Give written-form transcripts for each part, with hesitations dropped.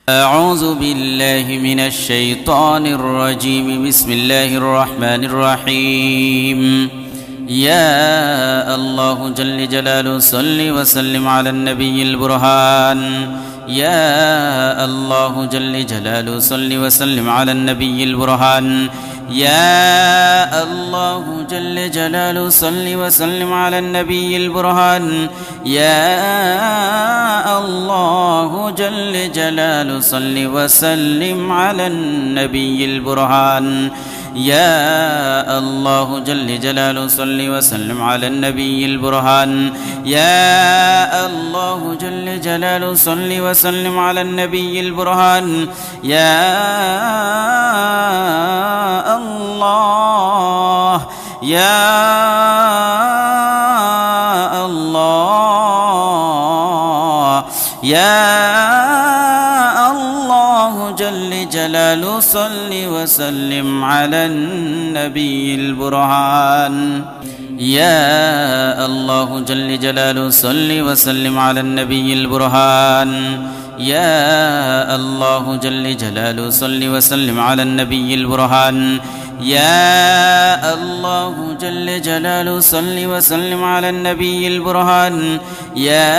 أعوذ بالله من الشيطان الرجيم. بسم الله الرحمن الرحيم. يا الله جل جلاله صل وسلم على النبي البرهان. يا الله جل جلاله صل وسلم على النبي البرهان. يا الله جل جلاله صل وسلم على النبي البرهان. يا الله جل جلاله صل وسلم على النبي البرهان. يا الله جل جلاله صل وسلم على النبي البرهان. يا الله جل جلاله صل وسلم على النبي البرهان. يا الله يا الله يا الله جل جلاله صل وسلم على النبي البرهان. يا الله جل جلاله صل وسلم على النبي البرهان. يا الله جل جلاله صل وسلم على النبي البرهان. يا الله جل جلاله صل وسلم على النبي البرهان. يا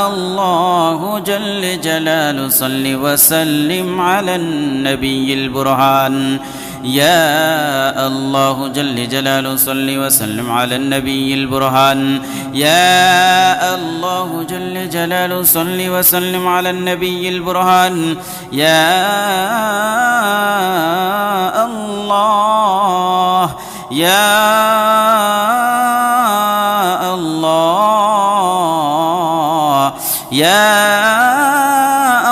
الله جل جلاله صل وسلم على النبي البرهان. يا الله جل جلاله صل وسلم على النبي البرهان. يا الله جل جلاله صل وسلم على النبي البرهان. يا الله يا الله يا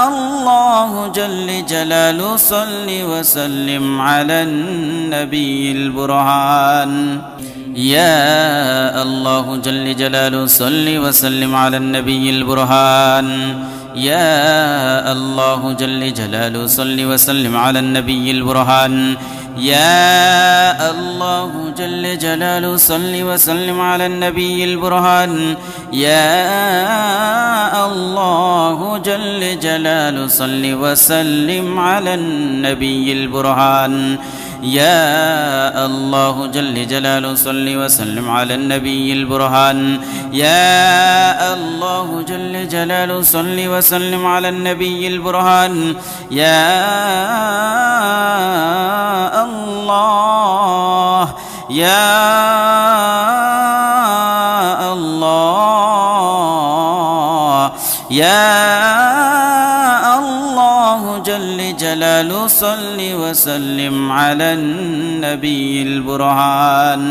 الله جل جلاله صل وسلم على النبي البرهان. يا الله جل جلاله صل وسلم على النبي البرهان. يا الله جل جلاله صل وسلم على النبي البرهان. يا الله جل جلاله صل وسلم على النبي البرهان. يا الله جل جلاله صل وسلم على النبي البرهان. يا الله جل جلاله صل وسلم على النبي البرهان. يا الله جل جلاله صل وسلم على النبي البرهان. يا الله يا الله يا الله جل جلاله صل وسلم على النبي البرهان.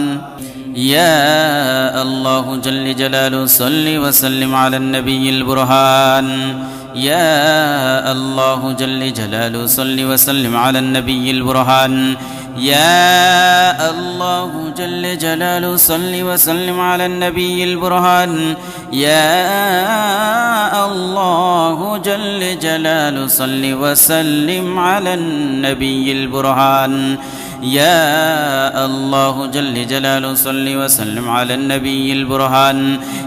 يا الله جل جلاله صل وسلم على النبي البرهان. يا الله جل جلاله صل وسلم على النبي البرهان. يا الله جل جلاله صل وسلم على النبي البرهان. يا الله جل جلاله صل وسلم على النبي البرهان. يا الله جل جلاله صل وسلم على النبي البرهان.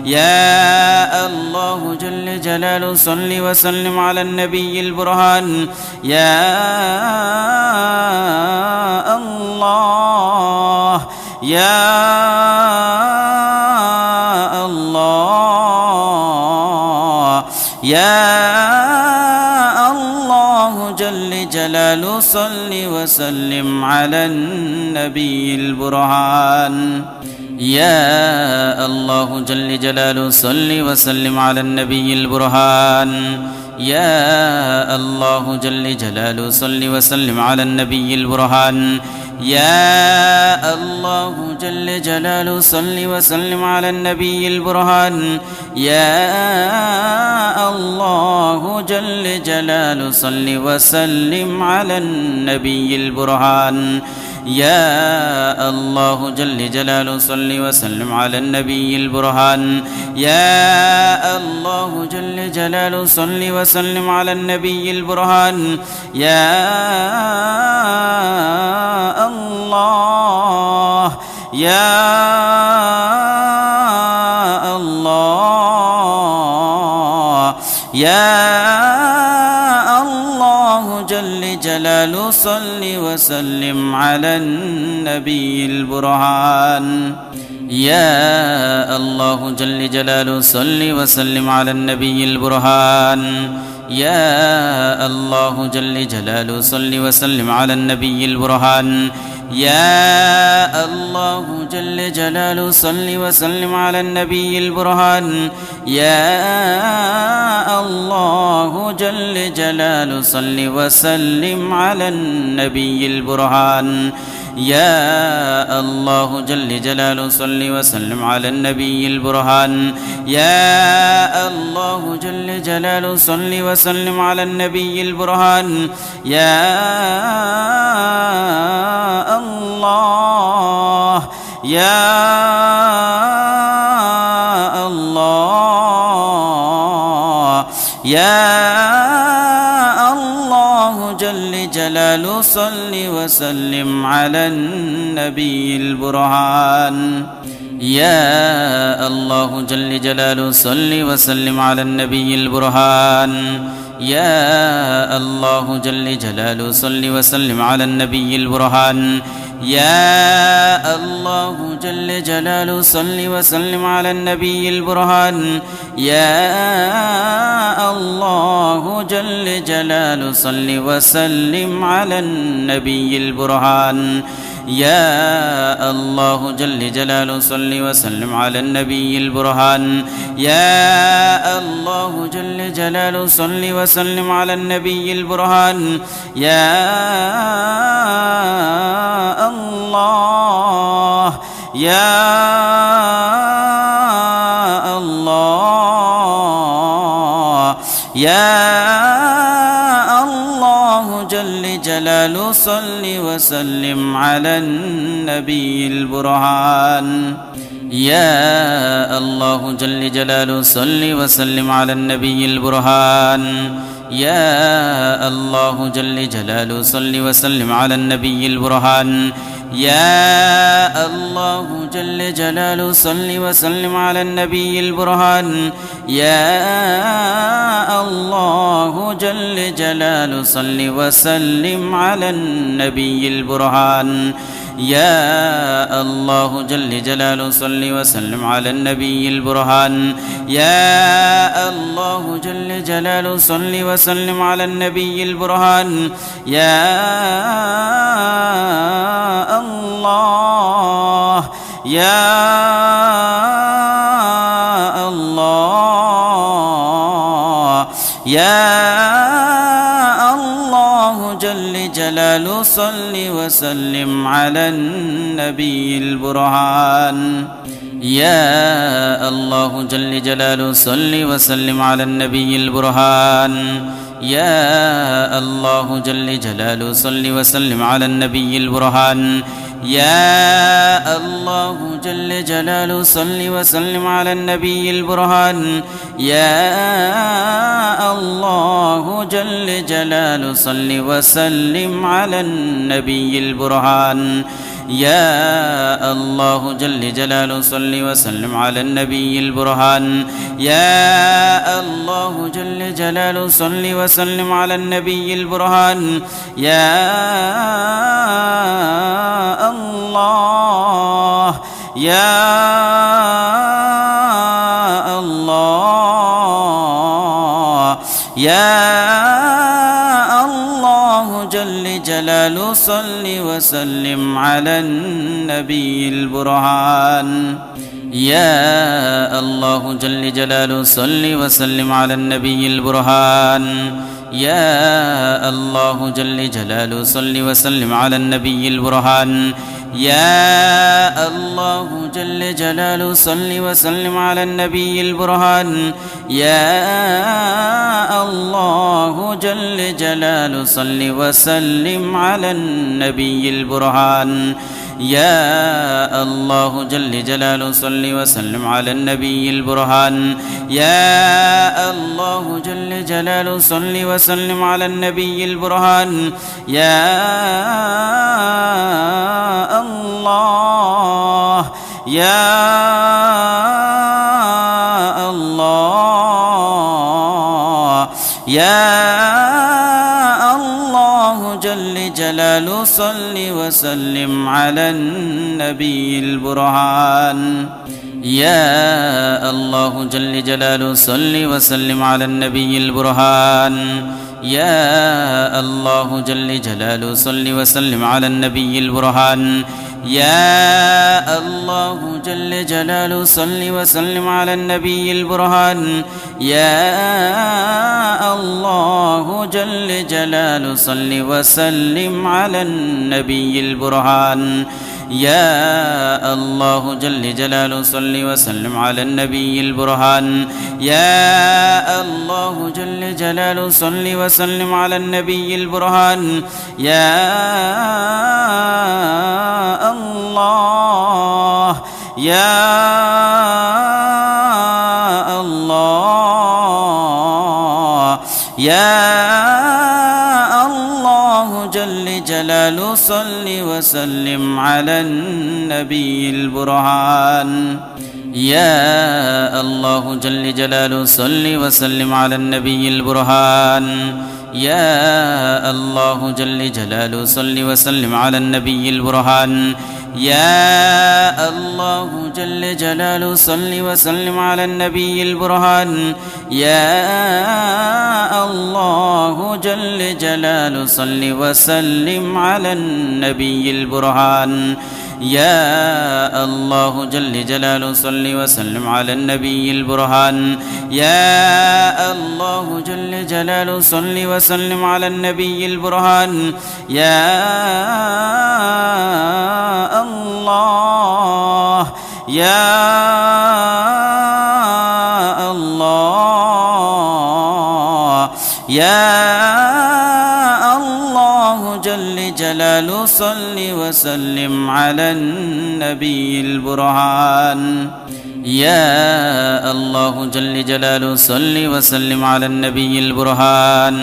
يا الله جل جلاله صل وسلم على النبي البرهان. يا الله يا الله يا الله جل جلاله صل وسلم على النبي البرهان. يا الله جل جلاله صل وسلم على النبي البرهان. يا الله جل جلاله صل وسلم على النبي البرهان. يا الله جل جلاله صل وسلم على النبي البرهان. يا الله جل جلاله صل وسلم على النبي البرهان. يا الله جل جلاله صل وسلم على النبي البرهان. يا الله جل جلاله صل وسلم على النبي البرهان. يا الله يا الله يا جلال صل وسلم على النبي البرهان يا الله جل جلاله صل وسلم على النبي البرهان يا الله جل جلاله صل وسلم على النبي البرهان يا الله جل جلاله صل وسلم على النبي البرهان يا الله جل جلاله صل وسلم على النبي البرهان يا الله جل جلاله صل وسلم على النبي البرهان يا الله جل جلاله صل وسلم على النبي البرهان يا الله يا الله يا الله جل جلاله صل وسلم على النبي البرهان يا الله جل جلاله صل وسلم على النبي البرهان يا الله جل جلاله صل وسلم على النبي البرهان يا الله جل جلاله صل وسلم على النبي البرهان يا الله جل جلاله صل وسلم على النبي البرهان يا الله جل جلاله صل وسلم على النبي البرهان يا الله جل جلاله صل وسلم على النبي البرهان يا الله يا الله يا الله جل جلاله صل وسلم على النبي البرهان يا الله جل جلاله صل وسلم على النبي البرهان يا الله جل جلاله صل وسلم على النبي البرهان يا الله جل جلاله صل وسلم على النبي البرهان يا الله جل جلاله صل وسلم على النبي البرهان يا الله جل جلاله صل وسلم على النبي البرهان يا الله جل جلاله صل وسلم على النبي البرهان يا الله يا الله يا الله جل جلاله صل وسلم على النبي البرهان يا الله جل جلاله صل وسلم على النبي البرهان يا الله جل جلاله صل وسلم على النبي البرهان يا الله جل جلاله صل وسلم على النبي البرهان يا الله جل جلاله صل وسلم على النبي البرهان يا الله جل جلاله صل وسلم على النبي البرهان يا الله جل جلاله صل وسلم على النبي البرهان يا الله يا الله يا الله جل جلاله صل وسلم على النبي البرهان يا الله جل جلاله صل وسلم على النبي البرهان يا الله جل جلاله صل وسلم على النبي البرهان يا الله جل جلاله صل وسلم على النبي البرهان يا الله جل جلاله صل وسلم على النبي البرهان يا الله جل جلاله صل وسلم على النبي البرهان يا الله جل جلاله صل وسلم على النبي البرهان يا الله يا الله يا الله جل جلاله صل وسلم على النبي البرهان يا الله جل جلاله صل وسلم على النبي البرهان يا الله جل جلاله صل وسلم على النبي البرهان يا الله جل جلاله صل وسلم على النبي البرهان يا الله جل جلاله صل وسلم على النبي البرهان يا الله جل جلاله صل وسلم على النبي البرهان يا الله جل جلاله صل وسلم على النبي البرهان يا الله يا الله يا الله جل جلاله صل وسلم على النبي البرهان يا الله جل جلاله صل وسلم على النبي البرهان يا الله جل جلاله صل وسلم على النبي البرهان يا الله جل جلاله صل وسلم على النبي البرهان يا الله جل جلاله صل وسلم على النبي البرهان يا الله جل جلاله صل وسلم على النبي البرهان يا الله جل جلاله صل وسلم على النبي البرهان يا الله يا الله يا الله جل جلاله صل وسلم على النبي البرهان يا الله جل جلاله صل وسلم على النبي البرهان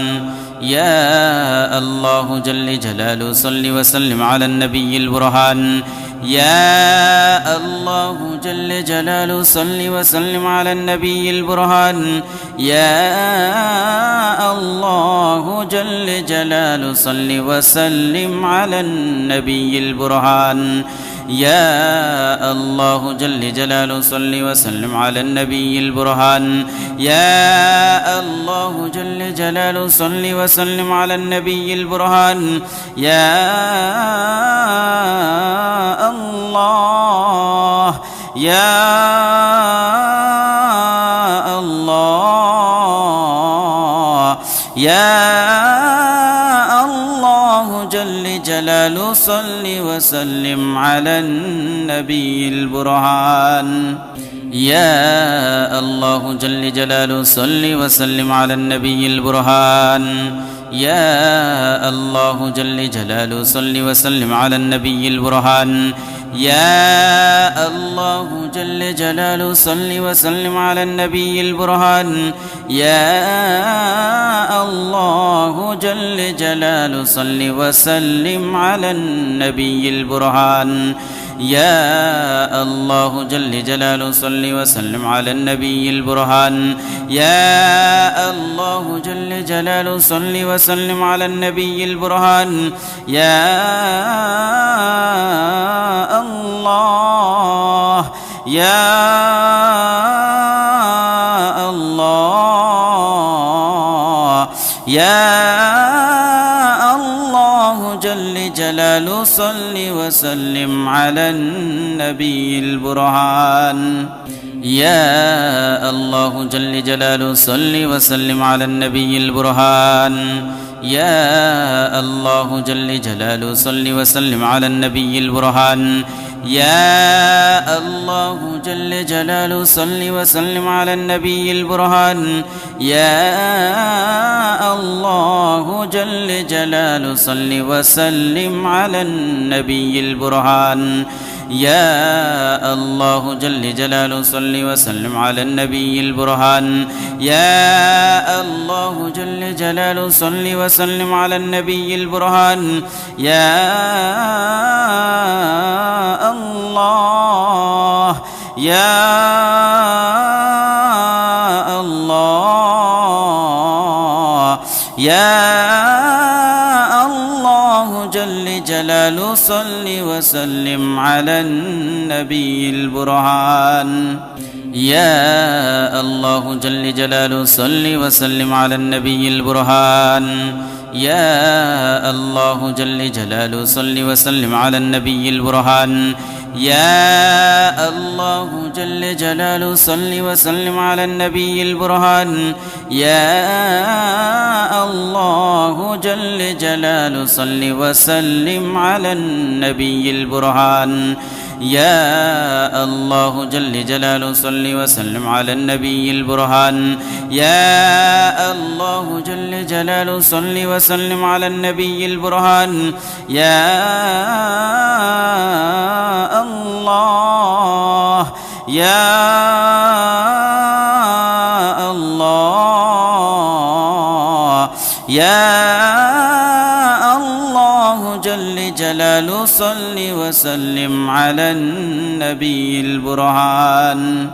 يا الله جل جلاله صل وسلم على النبي البرهان يا الله جل جلاله صل وسلم على النبي البرهان يا الله جل جلاله صل وسلم على النبي البرهان يا الله جل جلاله صل وسلم على النبي البرهان يا الله جل جلاله صل وسلم على النبي البرهان يا الله يا الله يا الله جل جلاله صل وسلم على النبي البرهان يا الله جل جلاله صل وسلم على النبي البرهان يا الله جل جلاله صل وسلم على النبي البرهان يا الله جل جلاله صل وسلم على النبي البرهان يا الله جل جلاله صل وسلم على النبي البرهان يا الله جل جلاله صل وسلم على النبي البرهان يا الله جل جلاله صل وسلم على النبي البرهان يا الله يا الله يا الله جل جلاله صل وسلم على النبي البرهان يا الله جل جلاله صل وسلم على النبي البرهان يا الله جل جلاله صل وسلم على النبي البرهان يا الله جل جلاله صل وسلم على النبي البرهان يا الله جل جلاله صل وسلم على النبي البرهان يا الله جل جلاله صل وسلم على النبي البرهان يا الله جل جلاله صل وسلم على النبي البرهان يا الله يا الله يا الله الله جل جلاله صل وسلم على النبي البرهان يا الله جل جلاله صل وسلم على النبي البرهان يا الله جل جلاله صل وسلم على النبي البرهان يا الله جل جلاله صل وسلم على النبي البرهان يا الله جل جلاله صل وسلم على النبي البرهان يا الله جل جلاله صل وسلم على النبي البرهان يا الله جل جلاله صل وسلم على النبي البرهان يا الله يا الله يا الله جل جلاله صل وسلم على النبي البرهان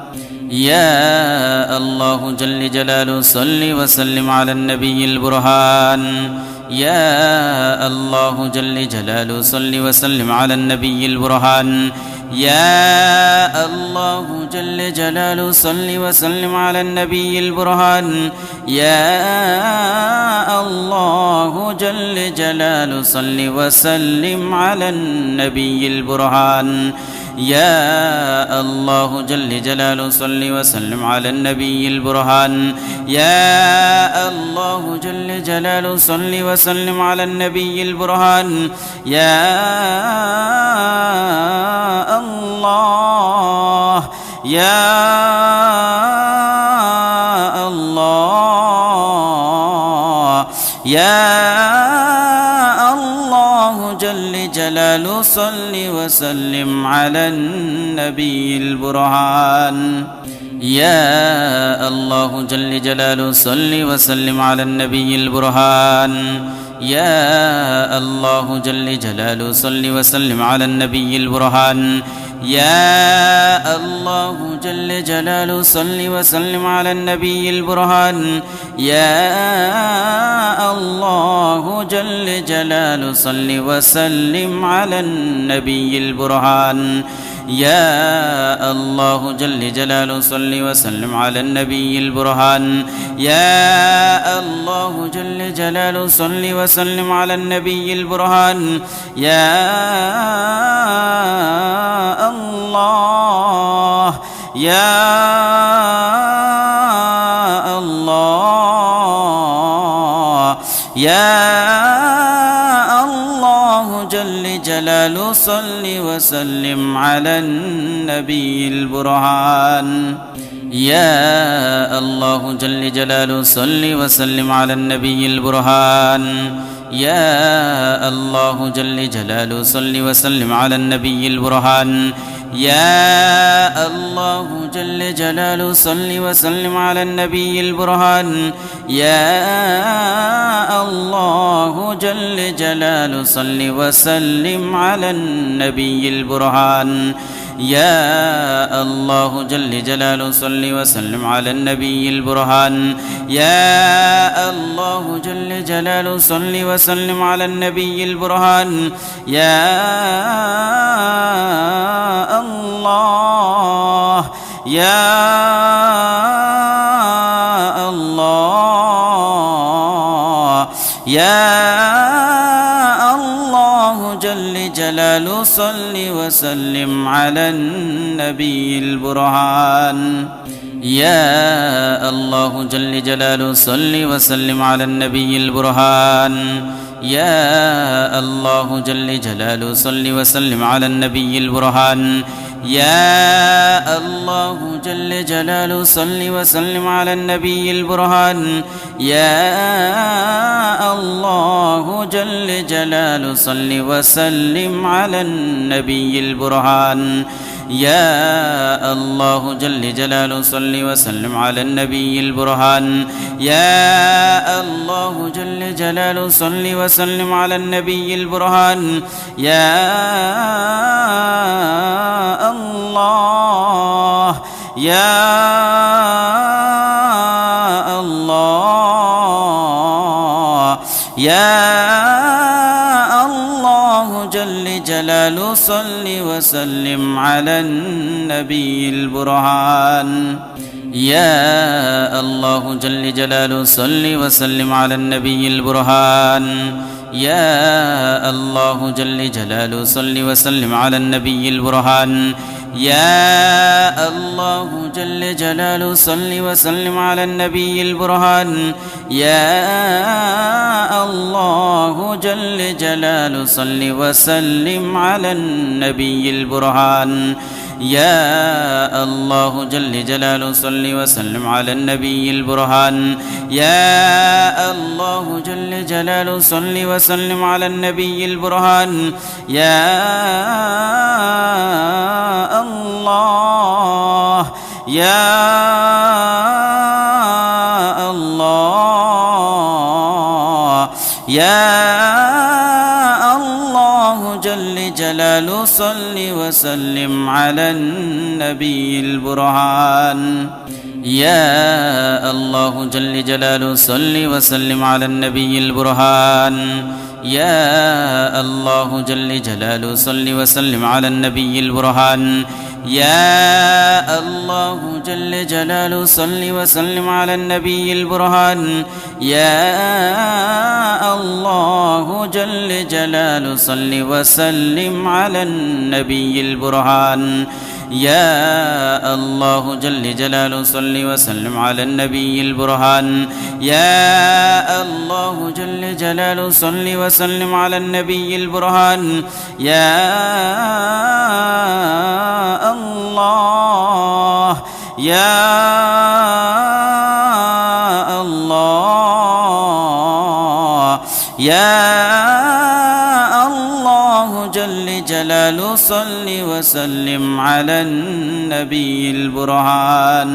يا الله جل جلاله صل وسلم على النبي البرهان يا الله جل جلاله صل وسلم على النبي البرهان يا الله جل جلاله صل وسلم على النبي البرهان يا الله جل جلاله صل وسلم على النبي البرهان يا الله جل جلاله صل وسلم على النبي البرهان يا الله جل جلاله صل وسلم على النبي البرهان يا الله يا الله يا الله جل جلاله صل وسلم على النبي البرهان يا الله جل جلاله صل وسلم على النبي البرهان يا الله جل جلاله صل وسلم على النبي البرهان يا الله جل جلاله صل وسلم على النبي البرهان يا الله جل جلاله صل وسلم على النبي البرهان يا الله جل جلاله صل وسلم على النبي البرهان يا الله جل جلاله صل وسلم على النبي البرهان يا الله يا الله يا الله جل جلاله صل وسلم على النبي البرهان يا الله جل جلاله صل وسلم على النبي البرهان يا الله جل جلاله صل وسلم على النبي البرهان يا الله جل جلاله صل وسلم على النبي البرهان يا الله جل جلاله صل وسلم على النبي البرهان يا الله جل جلاله صل وسلم على النبي البرهان يا الله جل جلاله صل وسلم على النبي البرهان يا الله يا الله يا الله جل جلاله صل وسلم على النبي البرهان يا الله جل جلاله صل وسلم على النبي البرهان يا الله جل جلاله صل وسلم على النبي البرهان يا الله جل جلاله صل وسلم على النبي البرهان يا الله جل جلاله صل وسلم على النبي البرهان يا الله جل جلاله صل وسلم على النبي البرهان يا الله جل جلاله صل وسلم على النبي البرهان يا الله يا الله يا الله جل جلاله صل وسلم على النبي البرهان. يا الله جل جلاله صل وسلم على النبي البرهان. يا الله جل جلاله صل وسلم على النبي البرهان. يا الله جل جلاله صل وسلم على النبي البرهان. يا الله جل جلاله صل وسلم على النبي البرهان. يا الله جل جلاله صل وسلم على النبي البرهان. يا الله جل جلاله صل وسلم على النبي البرهان. يا الله يا الله يا الله جل جلاله صل وسلم على النبي البرهان. يا الله جل جلاله صل وسلم على النبي البرهان. يا الله جل جلاله صل وسلم على النبي البرهان. يا الله جل جلاله صل وسلم على النبي البرهان. يا الله جل جلاله صل وسلم على النبي البرهان. يا الله جل جلاله صل وسلم على النبي البرهان. يا الله جل جلاله صل وسلم على النبي البرهان. يا الله يا الله يا الله جل جلاله صل وسلم على النبي البرهان.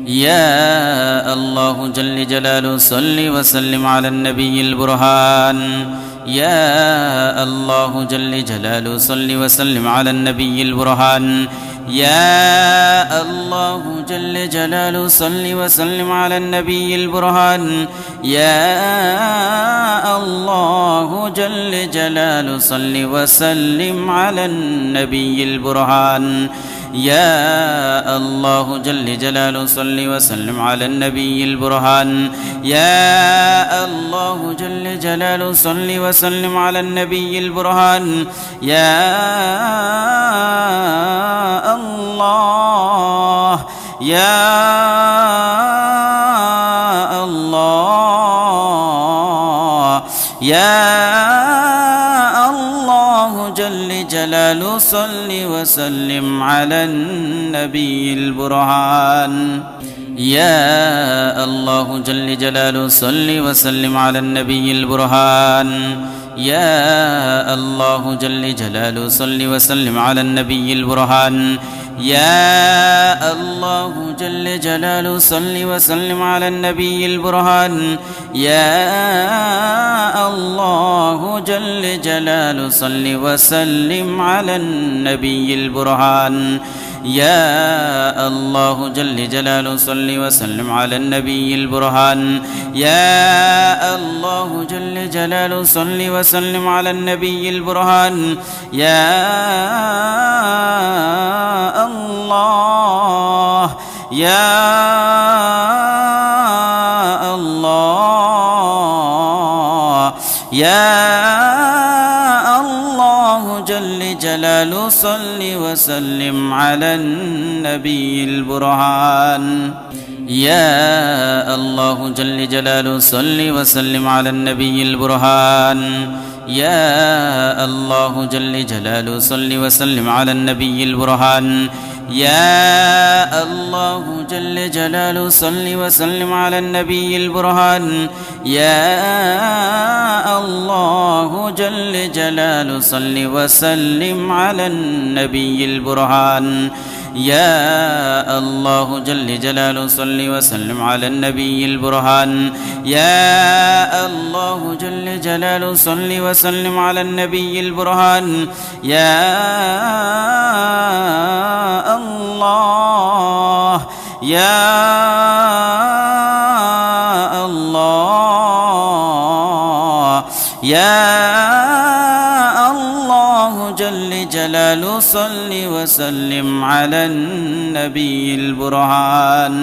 يا الله جل جلاله صل وسلم على النبي البرهان. يا الله جل جلاله صل وسلم على النبي البرهان. يا الله جل جلاله صل وسلم على النبي البرهان. يا الله جل جلاله صل وسلم على النبي البرهان. يا الله جل جلاله صل وسلم على النبي البرهان. يا الله جل جلاله صل وسلم على النبي البرهان. يا الله يا الله يا الله جل جلاله صل وسلم على النبي البرهان. يا الله جل جلاله صل وسلم على النبي البرهان. يا الله جل جلاله صل وسلم على النبي البرهان. يا الله جل جلاله صل وسلم على النبي البرهان. يا الله جل جلاله صل وسلم على النبي البرهان. يا الله جل جلاله صل وسلم على النبي البرهان. يا الله جل جلاله صل وسلم على النبي البرهان. يا الله يا الله يا الله جل جلاله صل وسلم على النبي البرهان. يا الله جل جلاله صل وسلم على النبي البرهان. يا الله جل جلاله صل وسلم على النبي البرهان. يا الله جل جلاله صل وسلم على النبي البرهان. يا الله جل جلاله صل وسلم على النبي البرهان. يا الله جل جلاله صل وسلم على النبي البرهان. يا الله جل جلاله صل وسلم على النبي البرهان. يا الله يا الله يا الله جل جلاله صل وسلم على النبي البرهان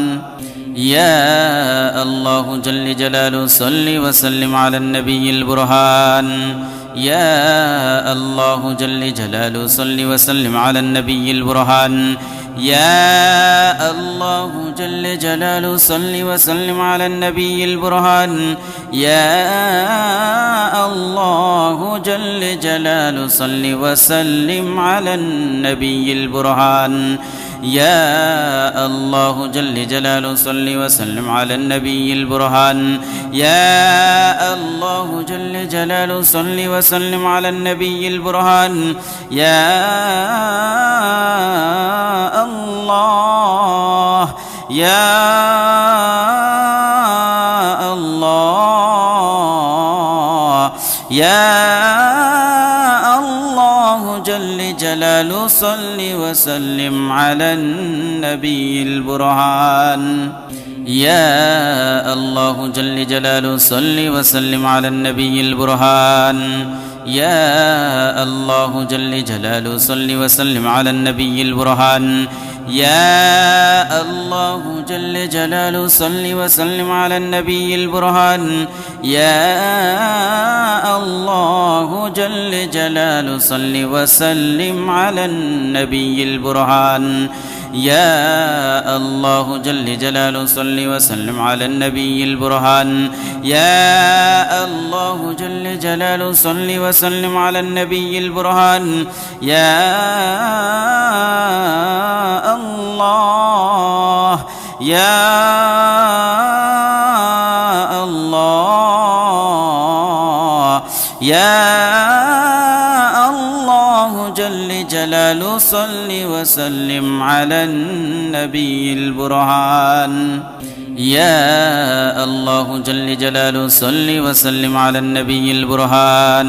يا الله جل جلاله صل وسلم على النبي البرهان يا الله جل جلاله صل وسلم على النبي البرهان يا الله جل جلاله صل وسلم على النبي البرهان يا الله جل جلاله صل وسلم على النبي البرهان يا الله جل جلاله صل وسلم على النبي البرهان يا الله جل جلاله صل وسلم على النبي البرهان يا الله يا الله يا الله جل جلاله صل وسلم على النبي البرهان يا الله جل جلاله صل وسلم على النبي البرهان يا الله جل جلاله صل وسلم على النبي البرهان يا الله جل جلاله صل وسلم على النبي البرهان يا الله جل جلاله صل وسلم على النبي البرهان يا الله جل جلاله صل وسلم على النبي البرهان يا الله جل جلاله صل وسلم على النبي البرهان يا الله يا الله يا الله جل جلاله صل وسلم على النبي البرهان يا الله جل جلاله صل وسلم على النبي البرهان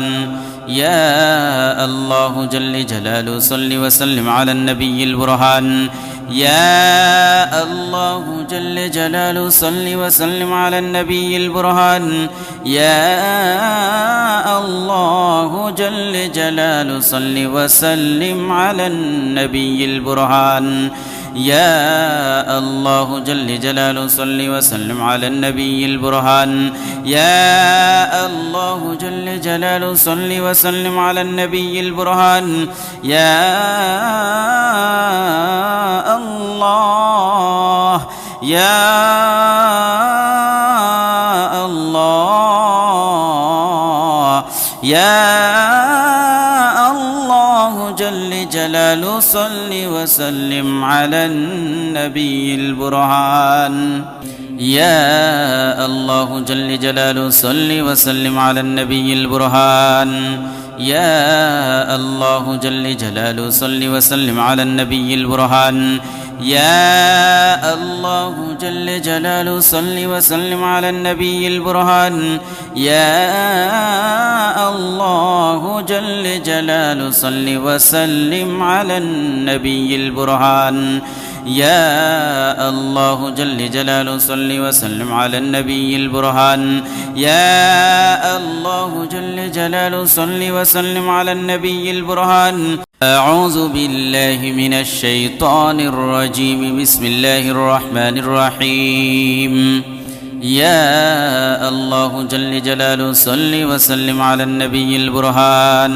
يا الله جل جلاله صل وسلم على النبي البرهان يا الله جل جلاله صل وسلم على النبي البرهان يا الله جل جلاله صل وسلم على النبي البرهان يا الله جل جلاله صل وسلم على النبي البرهان يا الله جل جلاله صل وسلم على النبي البرهان يا الله يا الله يا الله جل جلاله صل وسلم على النبي البرهان يا الله جل جلاله صل وسلم على النبي البرهان يا الله جل جلاله صل وسلم على النبي البرهان يا الله جل جلاله صل وسلم على النبي البرهان يا الله جل جلاله صل وسلم على النبي البرهان يا الله جل جلاله صل وسلم على النبي البرهان يا الله جل جلاله صل وسلم على النبي البرهان أعوذ بالله من الشيطان الرجيم بسم الله الرحمن الرحيم يا الله جل جلاله صل وسلم على النبي البرهان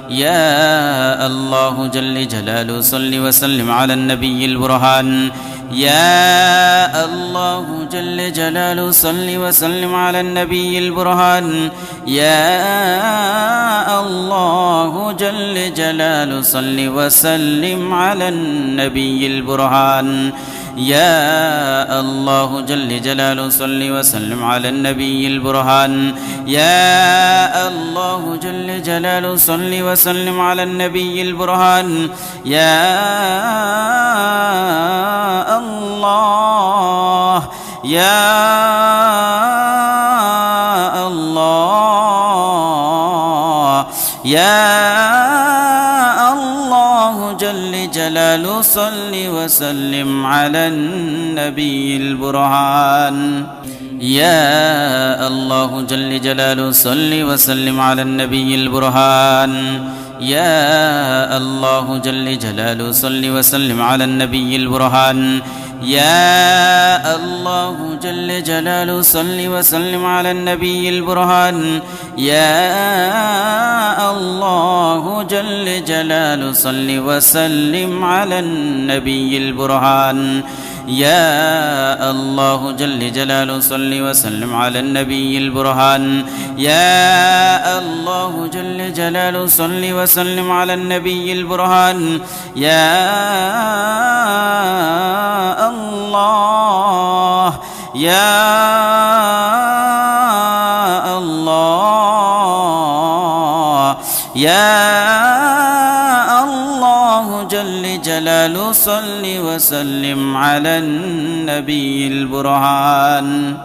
يا الله جل جلاله صل وسلم على النبي البرهان يا الله جل جلاله صل وسلم على النبي البرهان يا الله جل جلاله صل وسلم على النبي البرهان يا الله جل جلاله صل وسلم على النبي البرهان يا الله جل جلاله صل وسلم على النبي البرهان يا الله يا الله يا الله جل جلاله صل وسلم على النبي البرهان يا الله جل جلاله صل وسلم على النبي البرهان يا الله جل جلاله صل وسلم على النبي البرهان يا الله جل جلاله صل وسلم على النبي البرهان يا الله جل جلاله صل وسلم على النبي البرهان يا الله جل جلاله صل وسلم على النبي البرهان يا الله جل جلاله صل وسلم على النبي البرهان يا الله يا الله يا الله جل جلاله صل وسلم على النبي البرهان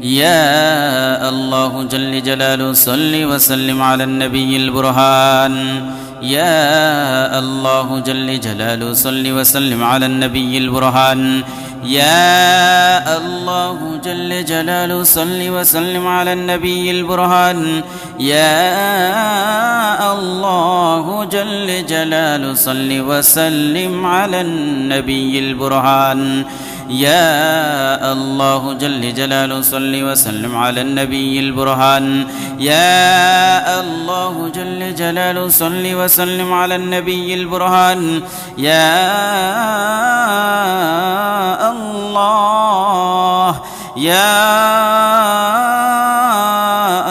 يا الله جل جلاله صل وسلم على النبي البرهان يا الله جل جلاله صل وسلم على النبي البرهان يا الله جل جلاله صل وسلم على النبي البرهان يا الله جل جلاله صل وسلم على النبي البرهان يا الله جل جلاله صل وسلم على النبي البرهان يا الله جل جلاله صل وسلم على النبي البرهان يا الله يا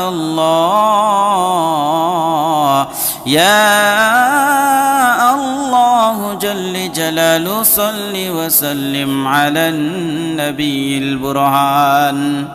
الله يا الله جل جلاله صل وسلم على النبي البرهان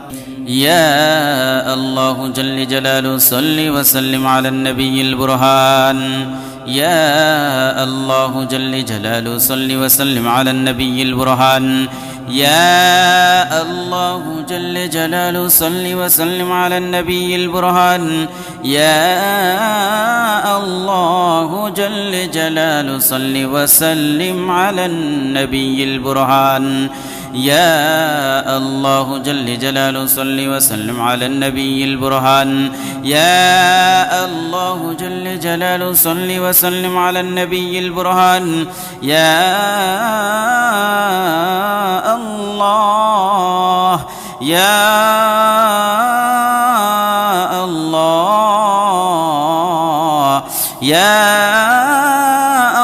يا الله جل جلاله صل وسلم على النبي البرهان يا الله جل جلاله صل وسلم على النبي البرهان يا الله جل جلاله صل وسلم على النبي البرهان يا الله جل جلاله صل وسلم على النبي البرهان يا الله جل جلاله صل وسلم على النبي البرهان يا الله جل جلاله صل وسلم على النبي البرهان يا الله يا الله يا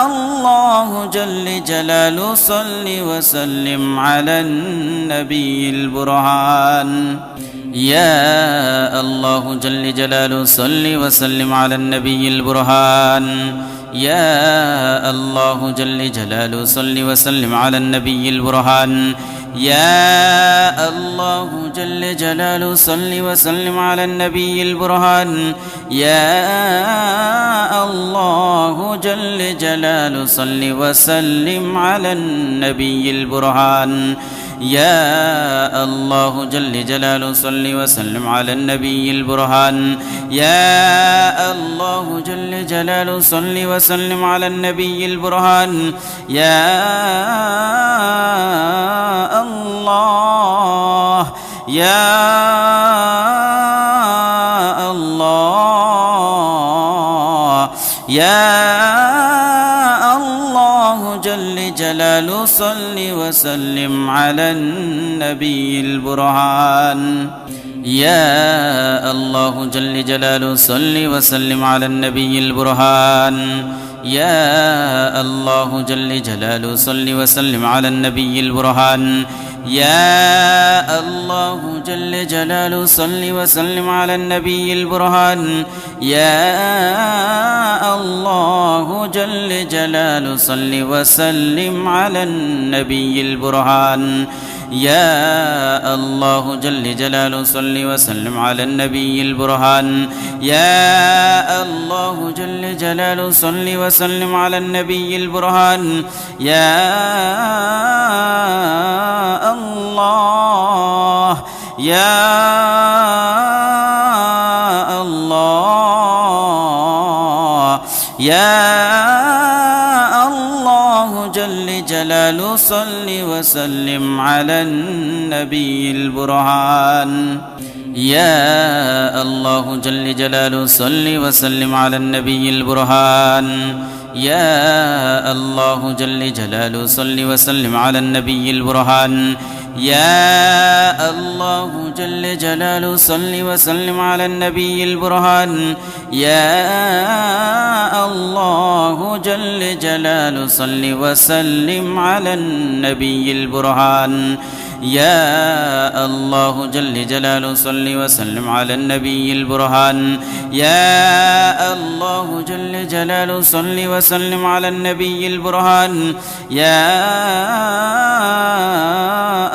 الله جل جلاله صل وسلم على النبي البرهان يا الله جل جلاله صل وسلم على النبي البرهان يا الله جل جلاله صل وسلم على النبي البرهان يا الله جل جلاله صل وسلم على النبي البرهان يا الله جل جلاله صل وسلم على النبي البرهان يا الله جل جلاله صل وسلم على النبي البرهان يا الله جل جلاله صل وسلم على النبي البرهان يا الله يا الله يا الله جل جلاله صل وسلم على النبي البرهان يا الله جل جلاله صل وسلم على النبي البرهان يا الله جل جلاله صل وسلم على النبي البرهان يا الله جل جلاله صل وسلم على النبي البرهان يا الله جل جلاله صل وسلم على النبي البرهان يا الله جل جلاله صل وسلم على النبي البرهان يا الله جل جلاله صل وسلم على النبي البرهان يا الله يا الله يا الله جل جلاله صل وسلم على النبي البرهان يا الله جل جلاله صل وسلم على النبي البرهان يا الله جل جلاله صل وسلم على النبي البرهان يا الله جل جلاله صل وسلم على النبي البرهان يا الله جل جلاله صل وسلم على النبي البرهان يا الله جل جلاله صل وسلم على النبي البرهان يا الله جل جلاله صل وسلم على النبي البرهان يا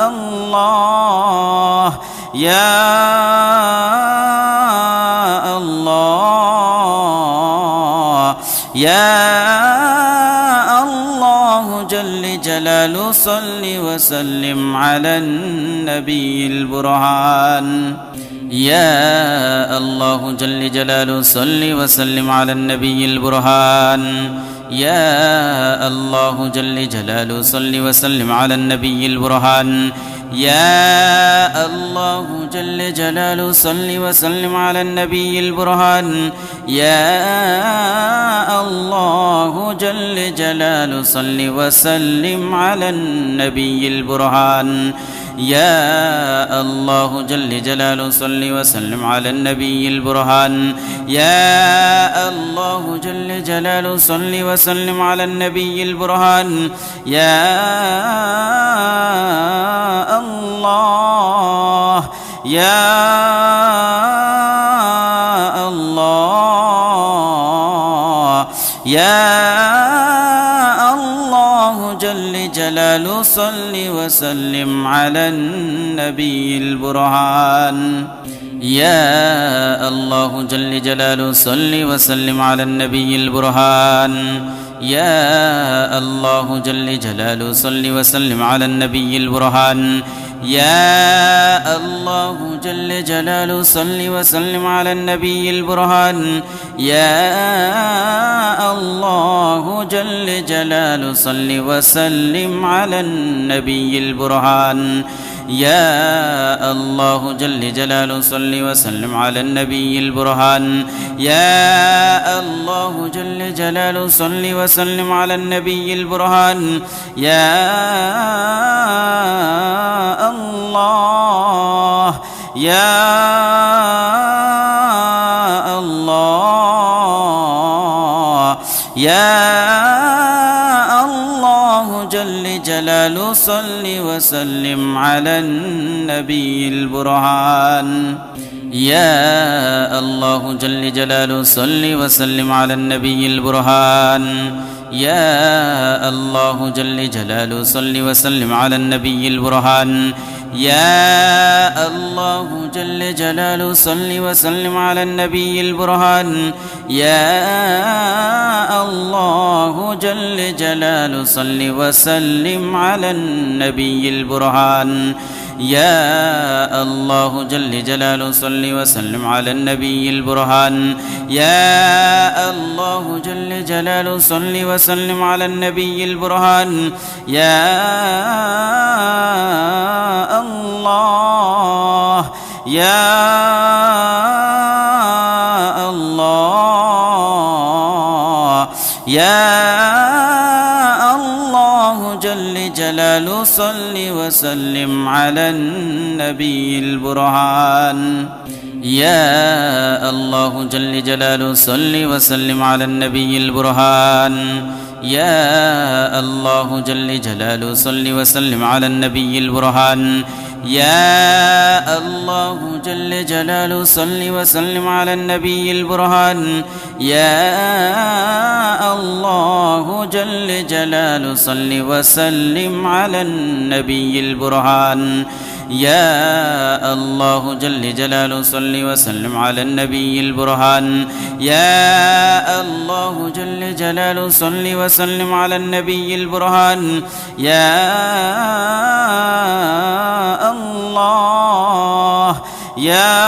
الله يا الله يا الله جل جلاله صل وسلم على النبي البرهان يا الله جل جلاله صل وسلم على النبي البرهان يا الله جل جلاله صل وسلم على النبي البرهان يا الله جل جلاله صل وسلم على النبي البرهان يا الله جل جلاله صل وسلم على النبي البرهان يا الله جل جلاله صل وسلم على النبي البرهان يا الله جل جلاله صل وسلم على النبي البرهان يا الله يا الله يا الله جل جلاله صل وسلم على النبي البرهان يا الله جل جلاله صل وسلم على النبي البرهان يا الله جل جلاله صل وسلم على النبي البرهان يا الله جل جلاله صل وسلم على النبي البرهان يا الله جل جلاله صل وسلم على النبي البرهان يا الله جل جلاله صل وسلم على النبي البرهان يا الله جل جلاله صل وسلم على النبي البرهان يا الله يا الله يا الله جل جلاله صل وسلم على النبي البرهان يا الله جل جلاله صل وسلم على النبي البرهان يا الله جل جلاله صل وسلم على النبي البرهان يا الله جل جلاله صل وسلم على النبي البرهان يا الله جل جلاله صل وسلم على النبي البرهان يا الله جل جلاله صل وسلم على النبي البرهان يا الله جل جلاله صل وسلم على النبي البرهان يا الله يا الله يا الله جل جلاله صل وسلم على النبي البرهان يا الله جل جلاله صل وسلم على النبي البرهان يا الله جل جلاله صل وسلم على النبي البرهان يا الله جل جلاله صل وسلم على النبي البرهان يا الله جل جلاله صل وسلم على النبي البرهان يا الله جل جلاله صل وسلم على النبي البرهان يا الله جل جلاله صل وسلم على النبي البرهان يا الله يا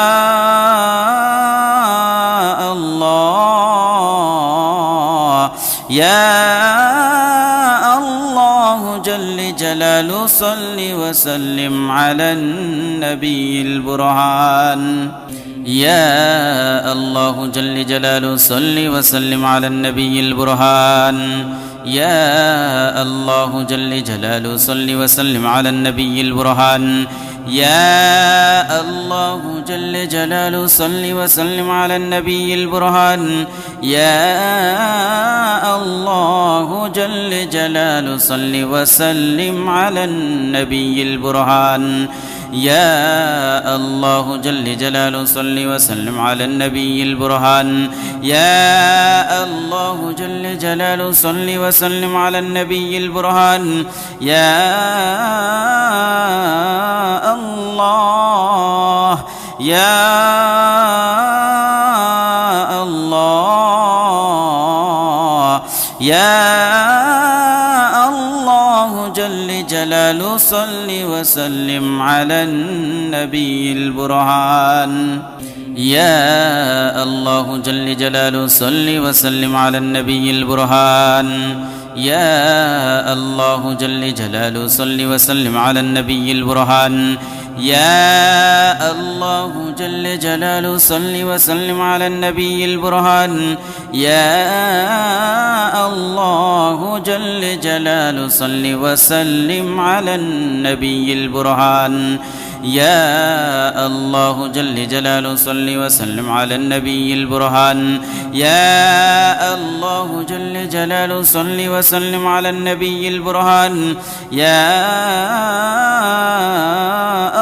الله يا الله جل جلال صل وسلم على النبي البرهان. يا الله جل جلاله صل وسلم على النبي البرهان. يا الله جل جلاله صل وسلم على النبي البرهان. يا الله جل جلاله صل وسلم على النبي البرهان. يا الله جل جلاله صل وسلم على النبي البرهان. يا الله جل جلاله صل وسلم على النبي البرهان. يا الله جل جلاله صل وسلم على النبي البرهان. يا الله يا الله يا الله جل جلاله صل وسلم على النبي البرهان. يا الله جل جلاله صل وسلم على النبي البرهان. يا الله جل جلاله صل وسلم على النبي البرهان. يا الله جل جلاله صل وسلم على النبي البرهان. يا الله جل جلاله صل وسلم على النبي البرهان. يا الله جل جلاله صل وسلم على النبي البرهان. يا الله جل جلاله صل وسلم على النبي البرهان. يا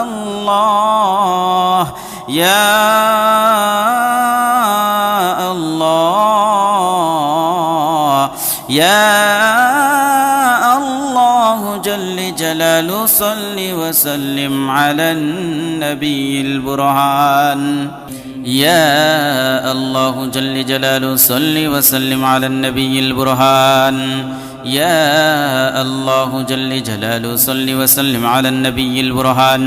الله يا الله يا الله جل جلاله صل وسلم على النبي البرهان. يا الله جل جلاله صل وسلم على النبي البرهان. يا الله جل جلاله صل وسلم على النبي البرهان.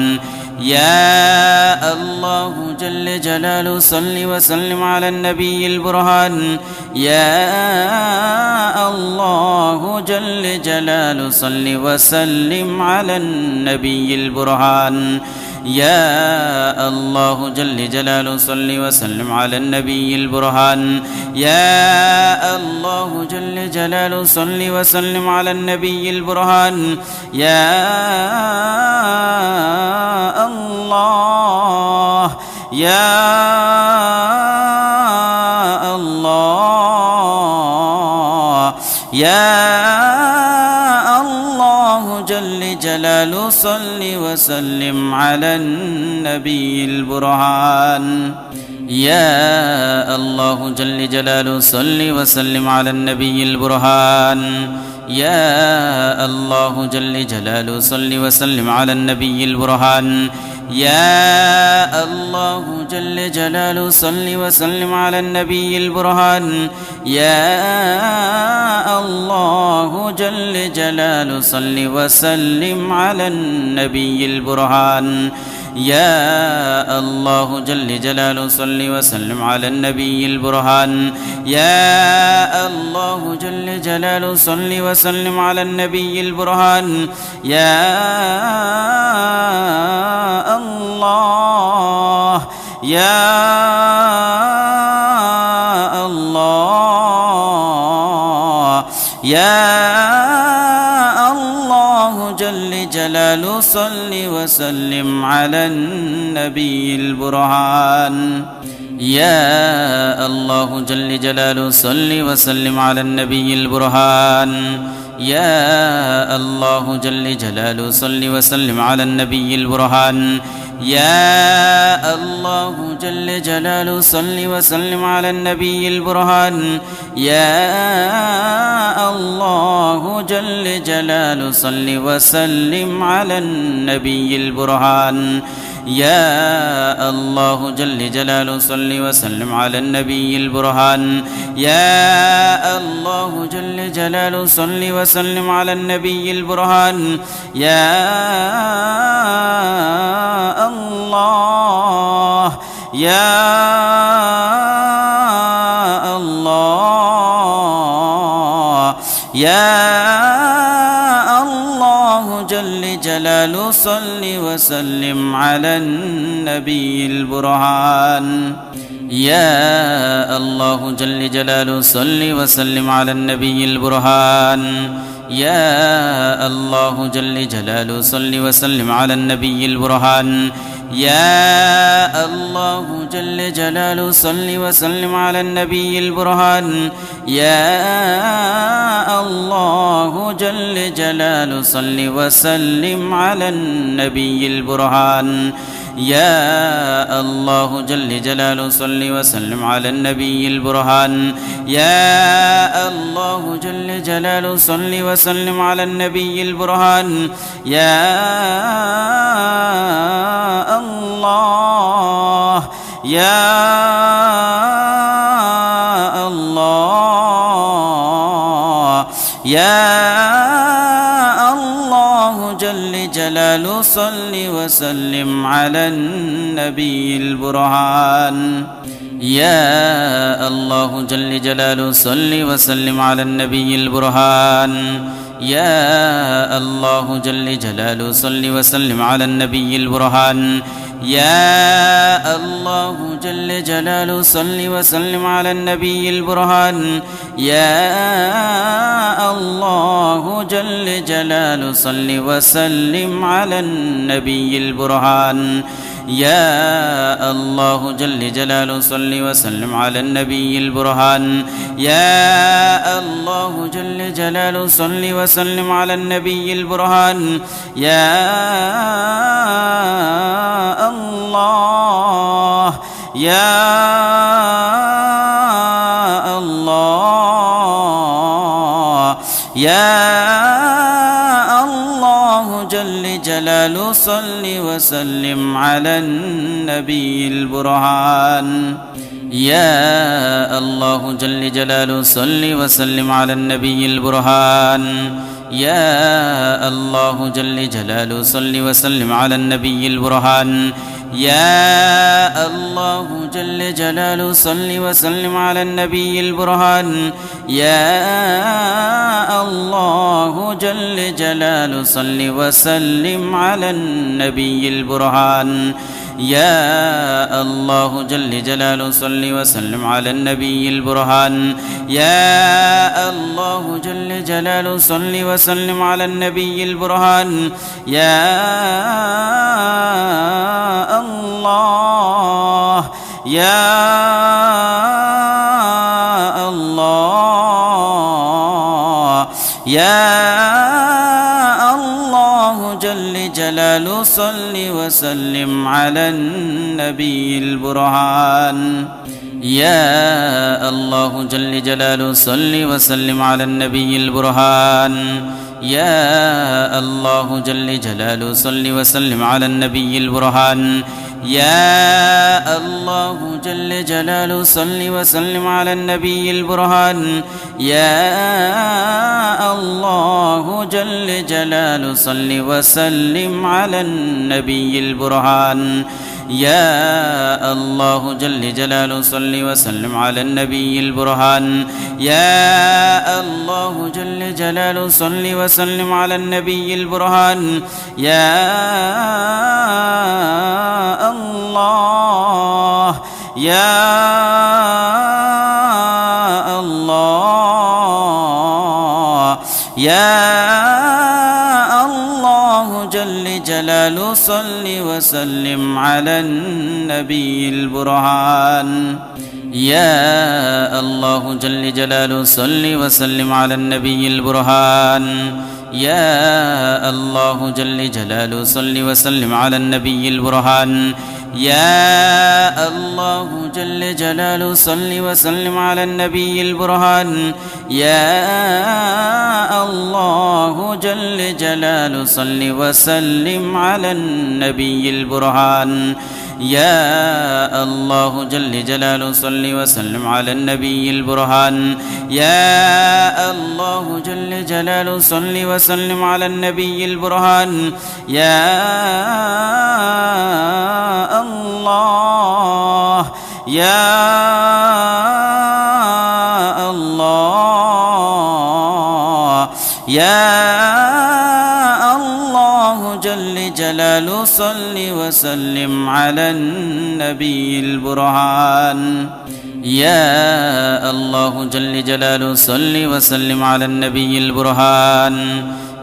يا الله جل جلاله صل وسلم على النبي البرهان. يا الله جل جلاله صل وسلم على النبي البرهان. يا الله جل جلاله صل وسلم على النبي البرهان. يا الله جل جلاله صل وسلم على النبي البرهان. يا الله يا الله يا الله جل جلاله صل وسلم على النبي البرهان. يا الله جل جلاله صل وسلم على النبي البرهان. يا الله جل جلاله صل وسلم على النبي البرهان. يا الله جل جلاله صل وسلم على النبي البرهان. يا الله جل جلاله صل وسلم على النبي البرهان. يا الله جل جلاله صل وسلم على النبي البرهان. يا الله جل جلاله صل وسلم على النبي البرهان. يا الله يا الله يا الله جل جلاله صل وسلم على النبي البرهان. يا الله جل جلاله صل وسلم على النبي البرهان. يا الله جل جلاله صل وسلم على النبي البرهان. يا الله جل جلاله صل وسلم على النبي البرهان. يا الله جل جلاله صل وسلم على النبي البرهان. يا الله جل جلاله صل وسلم على النبي البرهان. يا الله جل جلاله صل وسلم على النبي البرهان. يا الله يا الله يا الله جل جلال صل وسلم على النبي البرهان يا الله جل جلاله صل وسلم على النبي البرهان يا الله جل جلاله صل وسلم على النبي البرهان يا الله جل جلاله صل وسلم على النبي البرهان يا الله جل جلاله صل وسلم على النبي البرهان يا الله جل جلاله صل وسلم على النبي البرهان يا الله جل جلاله صل وسلم على النبي البرهان يا الله يا الله يا الله جل جلاله صل وسلم على النبي البرهان يا الله جل جلاله صل وسلم على النبي البرهان يا الله جل جلاله صل وسلم على النبي البرهان يا الله جل جلاله صل وسلم على النبي البرهان يا الله جل جلاله صل وسلم على النبي البرهان يا الله جل جلاله صل وسلم على النبي البرهان يا الله جل جلاله صل وسلم على النبي البرهان يا الله يا الله يا الله جل جلاله صل وسلم على النبي البرهان يا الله جل جلاله صل وسلم على النبي البرهان يا الله جل جلاله صل وسلم على النبي البرهان يا الله جل جلاله صل وسلم على النبي البرهان يا الله جل جلاله صل وسلم على النبي البرهان يا الله جل جلاله صل وسلم على النبي البرهان يا الله جل جلاله صل وسلم على النبي البرهان يا الله يا الله يا الله جل جلاله صل وسلم على النبي البرهان يا الله جل جلاله صل وسلم على النبي البرهان يا الله جل جلاله صل وسلم على النبي البرهان يا الله جل جلاله صل وسلم على النبي البرهان يا الله جل جلاله صل وسلم على النبي البرهان يا الله جل جلاله صل وسلم على النبي البرهان يا الله جل جلاله صل وسلم على النبي البرهان يا الله يا الله يا الله جل جلاله صل وسلم على النبي البرهان يا الله جل جلاله صل وسلم على النبي البرهان يا الله جل جلاله صل وسلم على النبي البرهان يا الله جل جلاله صل وسلم على النبي البرهان يا الله جل جلاله صل وسلم على النبي البرهان يا الله جل جلاله صل وسلم على النبي البرهان يا الله جل جلاله صل وسلم على النبي البرهان يا الله يا الله يا الله جلاله صل وسلم على النبي البرهان يا الله جل جلاله صل وسلم على النبي البرهان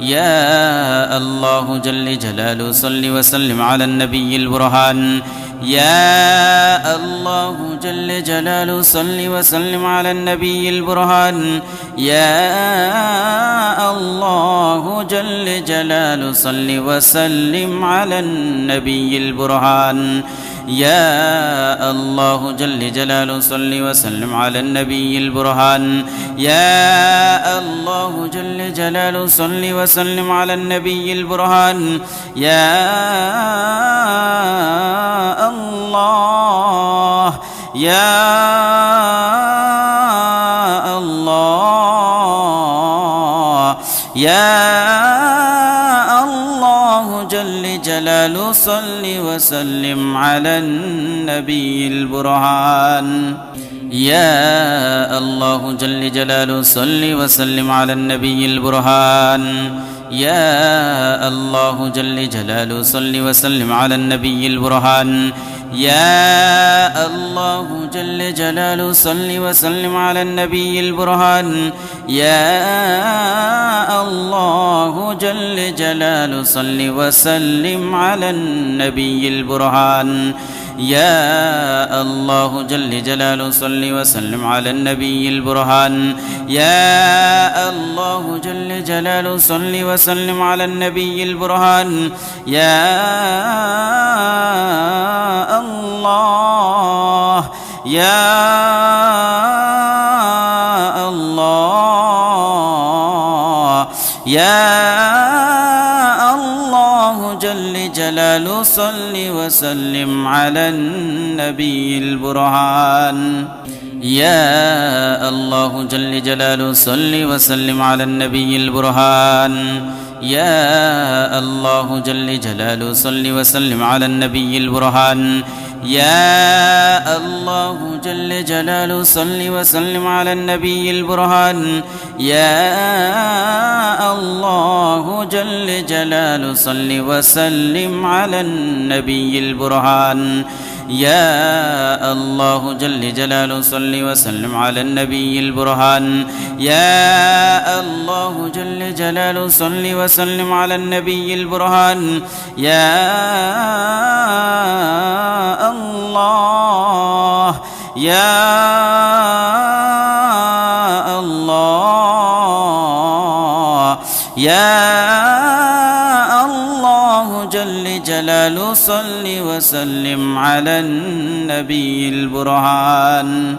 يا الله جل جلاله صل وسلم على النبي البرهان يا الله جل جلاله صل وسلم على النبي البرهان يا الله جل جلاله صل وسلم على النبي البرهان يا الله جل جلاله صل وسلم على النبي البرهان يا الله جل جلاله صل وسلم على النبي البرهان يا الله يا الله يا الله جل جلاله صل وسلم على النبي البرهان يا الله جل جلاله صل وسلم على النبي البرهان يا الله جل جلاله صل وسلم على النبي البرهان يا الله جل جلاله صل وسلم على النبي البرهان يا الله جل جلاله صل وسلم على النبي البرهان يا الله جل جلاله صل وسلم على النبي البرهان يا الله جل جلاله صل وسلم على النبي البرهان يا الله يا الله يا الله جل جلاله صل وسلم على النبي البرهان يا الله جل جلاله صل وسلم على النبي البرهان يا الله جل جلاله صل وسلم على النبي البرهان يا الله جل جلاله صل وسلم على النبي البرهان يا الله جل جلاله صل وسلم على النبي البرهان يا الله جل جلاله صل وسلم على النبي البرهان يا الله جل جلاله صل وسلم على النبي البرهان يا الله يا الله يا الله جل جلاله صل وسلم على النبي البرهان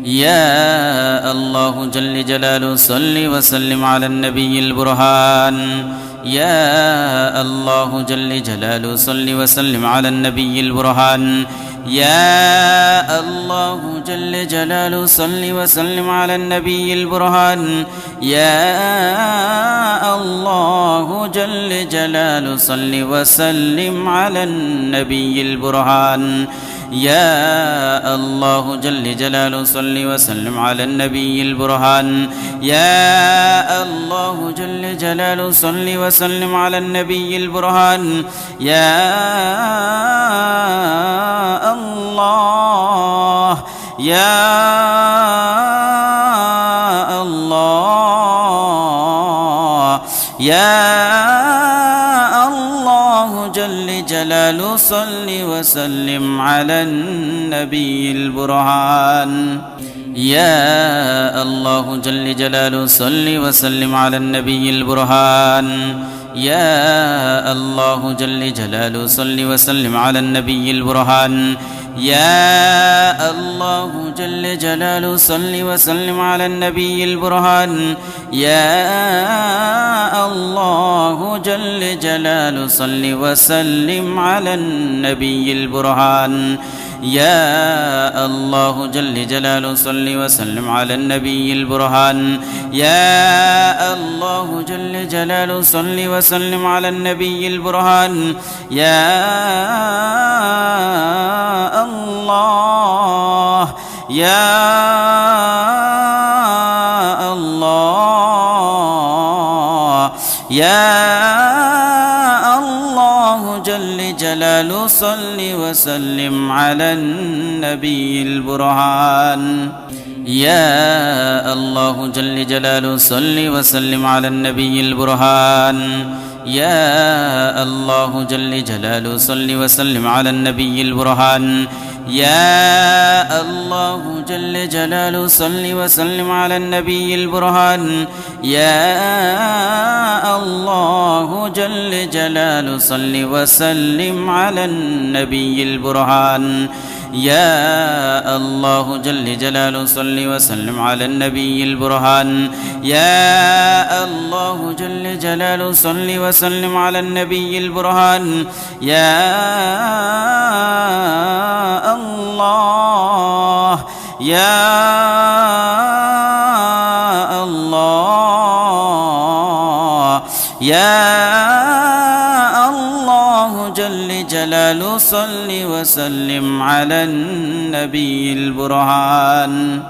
يا الله جل جلاله صل وسلم على النبي البرهان يا الله جل جلاله صل وسلم على النبي البرهان يا الله جل جلاله صل وسلم على النبي البرهان يا الله جل جلاله صل وسلم على النبي البرهان يا الله جل جلاله صل وسلم على النبي البرهان يا الله جل جلاله صل وسلم على النبي البرهان يا الله يا الله يا الله جل جلاله صل وسلم على النبي البرهان يا الله جل جلاله صل وسلم على النبي البرهان يا الله جل جلاله صل وسلم على النبي البرهان يا الله جل جلاله صل وسلم على النبي البرهان يا الله جل جلاله صل وسلم على النبي البرهان يا الله جل جلاله صل وسلم على النبي البرهان يا الله جل جلاله صل وسلم على النبي البرهان يا الله يا الله يا الله جل جلاله صل وسلم على النبي البرهان يا الله جل جلاله صل وسلم على النبي البرهان يا الله جل جلاله صل وسلم على النبي البرهان يا الله جل جلاله صل وسلم على النبي البرهان يا الله جل جلاله صل وسلم على النبي البرهان يا الله جل جلاله صل وسلم على النبي البرهان يا الله جل جلاله صل وسلم على النبي البرهان يا الله يا الله يا الله جل جلاله صل وسلم على النبي البرهان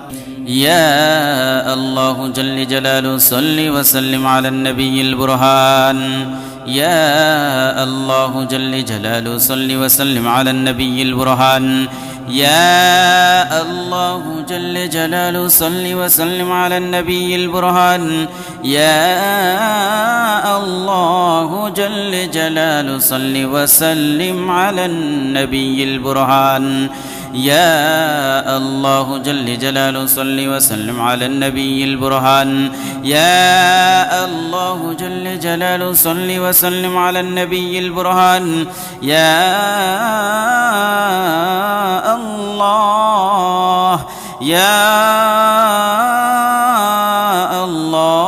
يا الله جل جلاله صل وسلم على النبي البرهان يا الله جل جلاله صل وسلم على النبي البرهان يا الله جل جلاله صل وسلم على النبي البرهان يا الله جل جلاله صل وسلم على النبي البرهان يا الله جل جلاله صل وسلم على النبي البرهان يا الله جل جلاله صل وسلم على النبي البرهان يا الله يا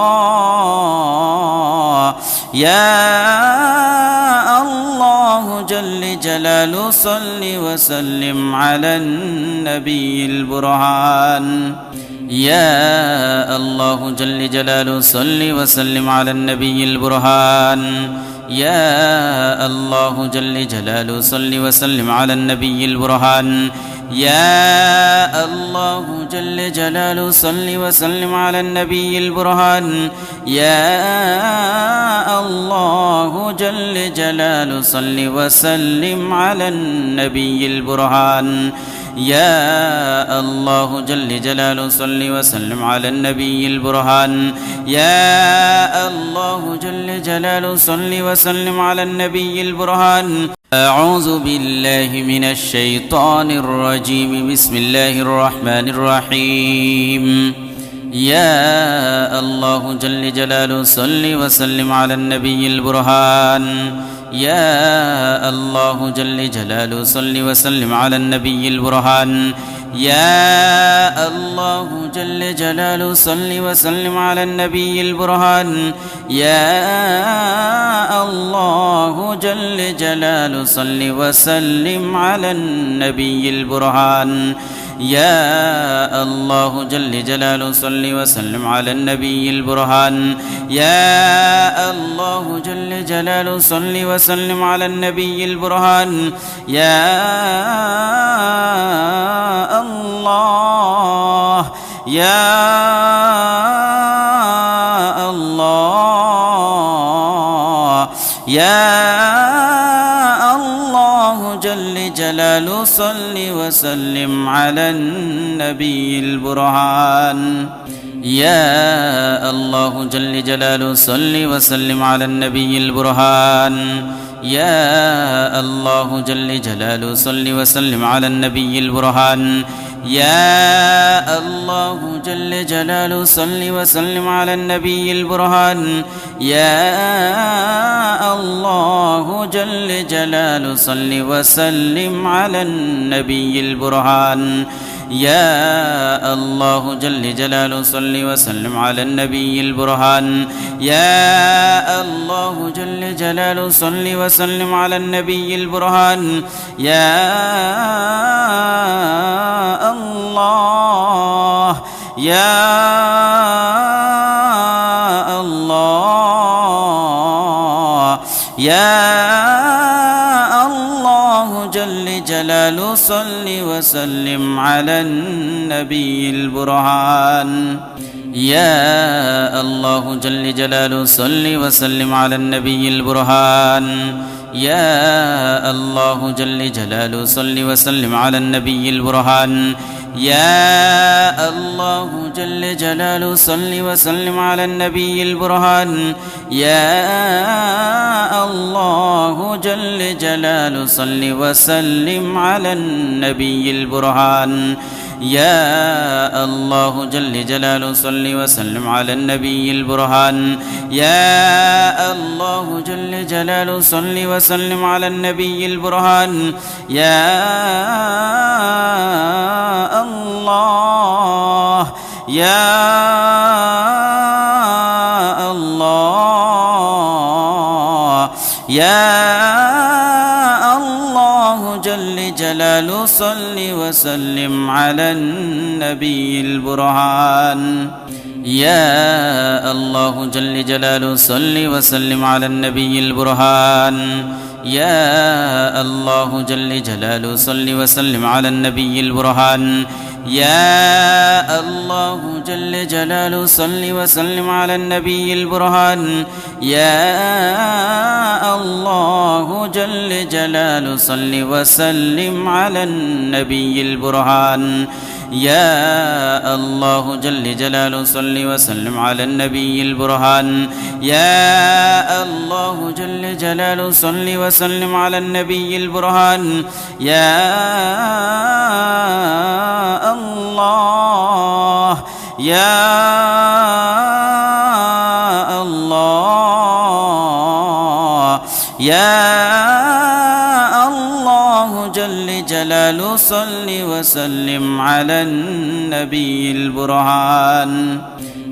الله يا الله جل جلاله صل وسلم على النبي البرهان يا الله جل جلاله صل وسلم على النبي البرهان يا الله جل جلاله صل وسلم على النبي البرهان يا الله جل جلاله صل وسلم على النبي البرهان يا الله جل جلاله صل وسلم على النبي البرهان يا الله جل جلاله صل وسلم على النبي البرهان يا الله جل جلاله صل وسلم على النبي البرهان أعوذ بالله من الشيطان الرجيم بسم الله الرحمن الرحيم يا الله جل جلاله صل وسلم على النبي البرهان يا الله جل جلاله صل وسلم على النبي البرهان يا الله جل جلاله صل وسلم على النبي البرهان يا الله جل جلاله صل وسلم على النبي البرهان يا الله جل جلاله صل وسلم على النبي البرهان يا الله جل جلاله صل وسلم على النبي البرهان يا الله يا الله يا الله جل جلاله صل وسلم على النبي البرهان يا الله جل جلاله صل وسلم على النبي البرهان يا الله جل جلاله صل وسلم على النبي البرهان يا الله جل جلاله صل وسلم على النبي البرهان يا الله جل جلاله صل وسلم على النبي البرهان يا الله جل جلاله صل وسلم على النبي البرهان يا الله جل جلاله صل وسلم على النبي البرهان يا الله يا الله يا الله جل جلاله صل وسلم على النبي البرهان يا الله جل جلاله صل وسلم على النبي البرهان يا الله جل جلاله صل وسلم على النبي البرهان يا الله جل جلاله صل وسلم على النبي البرهان يا الله جل جلاله صل وسلم على النبي البرهان يا الله جل جلاله صل وسلم على النبي البرهان يا الله جل جلاله صل وسلم على النبي البرهان يا الله يا الله يا الله جل جلاله صل وسلم على النبي البرهان يا الله جل جلاله صل وسلم على النبي البرهان يا الله جل جلاله صل وسلم على النبي البرهان يا الله جل جلاله صل وسلم على النبي البرهان يا الله جل جلاله صل وسلم على النبي البرهان يا الله جل جلاله صل وسلم على النبي البرهان يا الله جل جلاله صل وسلم على النبي البرهان يا الله يا الله يا الله جل جلاله صل وسلم على النبي البرهان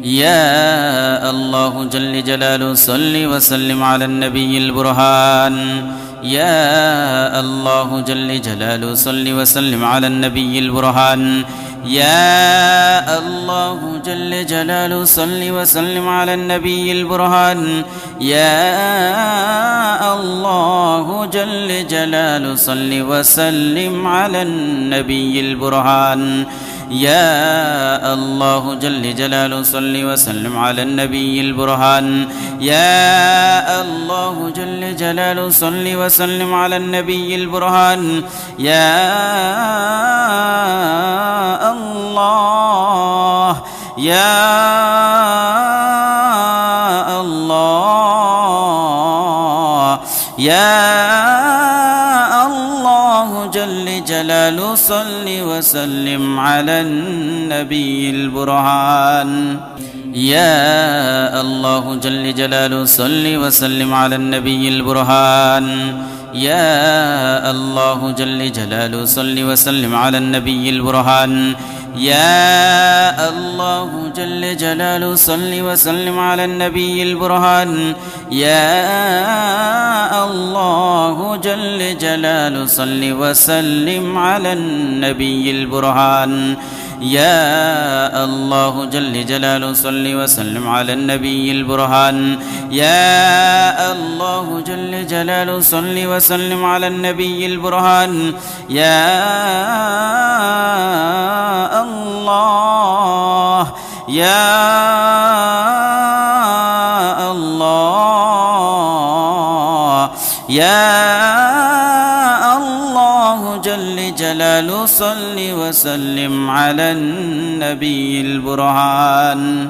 يا الله جل جلاله صل وسلم على النبي البرهان يا الله جل جلاله صل وسلم على النبي البرهان يا الله جل جلاله صل وسلم على النبي البرهان يا الله جل جلاله صل وسلم على النبي البرهان يا الله جل جلاله صل وسلم على النبي البرهان يا الله جل جلاله صل وسلم على النبي البرهان يا الله يا الله يا الله جل جلاله صل وسلم على النبي البرهان يا الله جل جلاله صل وسلم على النبي البرهان يا الله جل جلاله صل وسلم على النبي البرهان يا الله جل جلاله صل وسلم على النبي البرهان يا الله جل جلاله صل وسلم على النبي البرهان يا الله جل جلاله صل وسلم على النبي البرهان يا الله جل جلاله صل وسلم على النبي البرهان يا الله يا الله يا الله جل جلاله صل وسلم على النبي البرهان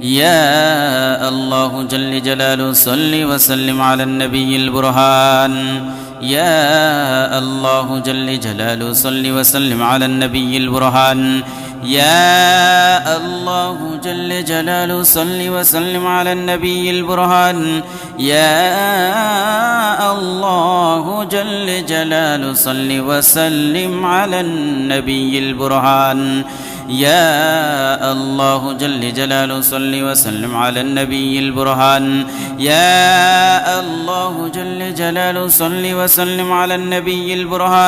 يا الله جل جلاله صل وسلم على النبي البرهان يا الله جل جلاله صل وسلم على النبي البرهان يا الله جل جلاله صل وسلم على النبي البرهان يا الله جل جلاله صل وسلم على النبي البرهان يا الله جل جلاله صل وسلم على النبي البرهان يا الله جل جلاله صل وسلم على النبي البرهان